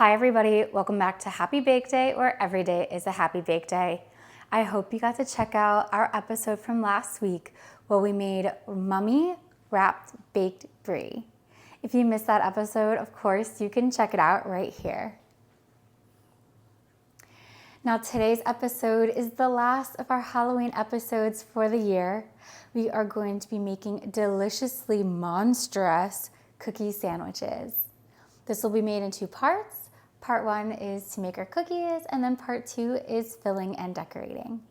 Hi everybody, welcome back to Happy Bake Day, where every day is a happy bake day. I hope you got to check out our episode from last week where we made mummy wrapped baked brie. If you missed that episode, of course, you can check it out right here. Now today's episode is the last of our Halloween episodes for the year. We are going to be making deliciously monstrous cookie sandwiches. This will be made in two parts. Part one is to make our cookies, and then part two is filling and decorating.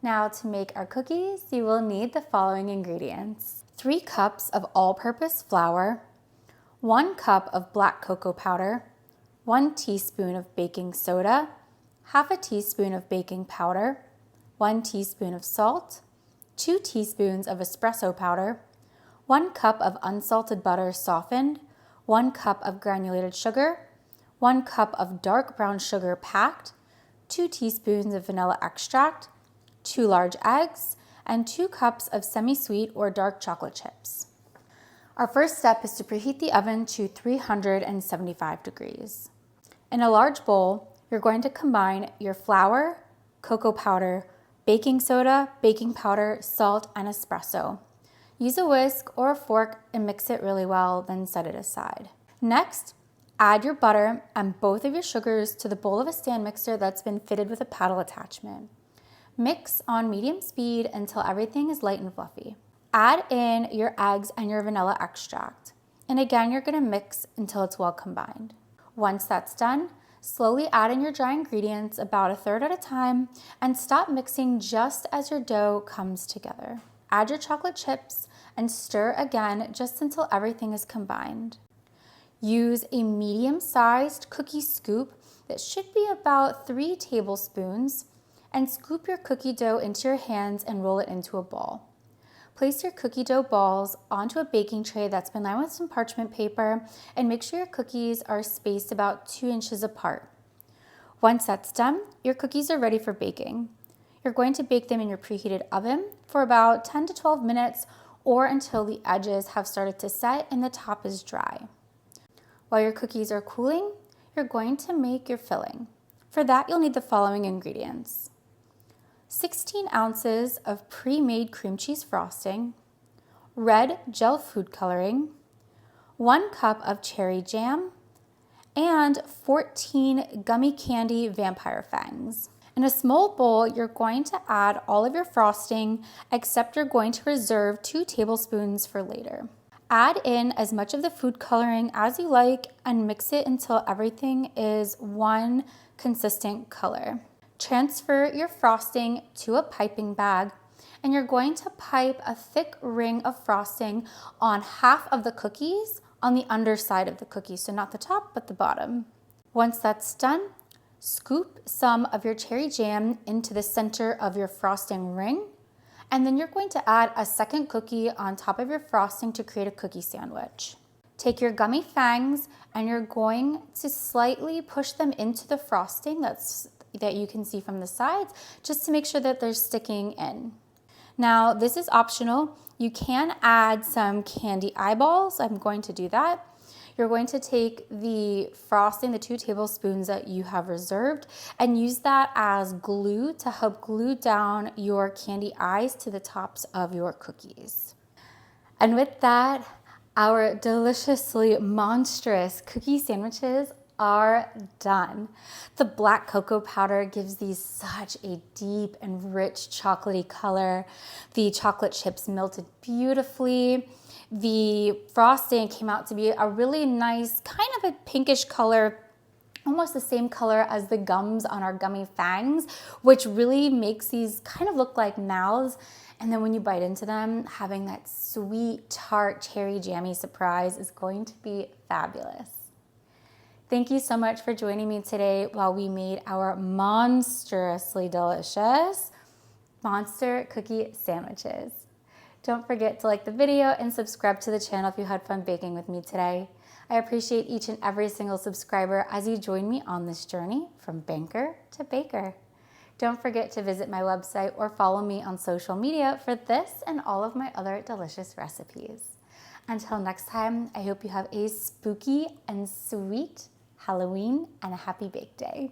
Now to make our cookies, you will need the following ingredients. 3 cups of all-purpose flour, 1 cup of black cocoa powder, 1 teaspoon of baking soda, half a teaspoon of baking powder, 1 teaspoon of salt, 2 teaspoons of espresso powder, 1 cup of unsalted butter softened, 1 cup of granulated sugar, 1 cup of dark brown sugar packed, 2 teaspoons of vanilla extract, 2 large eggs, and 2 cups of semi-sweet or dark chocolate chips. Our first step is to preheat the oven to 375 degrees. In a large bowl, you're going to combine your flour, cocoa powder, baking soda, baking powder, salt, and espresso. Use a whisk or a fork and mix it really well, then set it aside. Next, add your butter and both of your sugars to the bowl of a stand mixer that's been fitted with a paddle attachment. Mix on medium speed until everything is light and fluffy. Add in your eggs and your vanilla extract. And again, you're gonna mix until it's well combined. Once that's done, slowly add in your dry ingredients about 1/3 at a time and stop mixing just as your dough comes together. Add your chocolate chips and stir again just until everything is combined. Use a medium-sized cookie scoop that should be about 3 tablespoons and scoop your cookie dough into your hands and roll it into a ball. Place your cookie dough balls onto a baking tray that's been lined with some parchment paper and make sure your cookies are spaced about 2 inches apart. Once that's done, your cookies are ready for baking. You're going to bake them in your preheated oven for about 10 to 12 minutes or until the edges have started to set and the top is dry. While your cookies are cooling, you're going to make your filling. For that, you'll need the following ingredients: 16 ounces of pre-made cream cheese frosting, red gel food coloring, 1 cup of cherry jam, and 14 gummy candy vampire fangs. In a small bowl, you're going to add all of your frosting, except you're going to reserve 2 tablespoons for later. Add in as much of the food coloring as you like and mix it until everything is one consistent color. Transfer your frosting to a piping bag and you're going to pipe a thick ring of frosting on half of the cookies on the underside of the cookies, so not the top but the bottom. Once that's done, scoop some of your cherry jam into the center of your frosting ring. And then you're going to add a second cookie on top of your frosting to create a cookie sandwich. Take your gummy fangs and you're going to slightly push them into the frosting that you can see from the sides, just to make sure that they're sticking in. Now, this is optional. You can add some candy eyeballs. I'm going to do that. You're going to take the frosting, the 2 tablespoons that you have reserved, and use that as glue to help glue down your candy eyes to the tops of your cookies. And with that, our deliciously monstrous cookie sandwiches are done. The black cocoa powder gives these such a deep and rich chocolatey color. The chocolate chips melted beautifully. The frosting came out to be a really nice, kind of a pinkish color, almost the same color as the gums on our gummy fangs, which really makes these kind of look like mouths. And then when you bite into them, having that sweet, tart, cherry, jammy surprise is going to be fabulous. Thank you so much for joining me today while we made our monstrously delicious monster cookie sandwiches. Don't forget to like the video and subscribe to the channel if you had fun baking with me today. I appreciate each and every single subscriber as you join me on this journey from banker to baker. Don't forget to visit my website or follow me on social media for this and all of my other delicious recipes. Until next time, I hope you have a spooky and sweet Halloween and a happy bake day.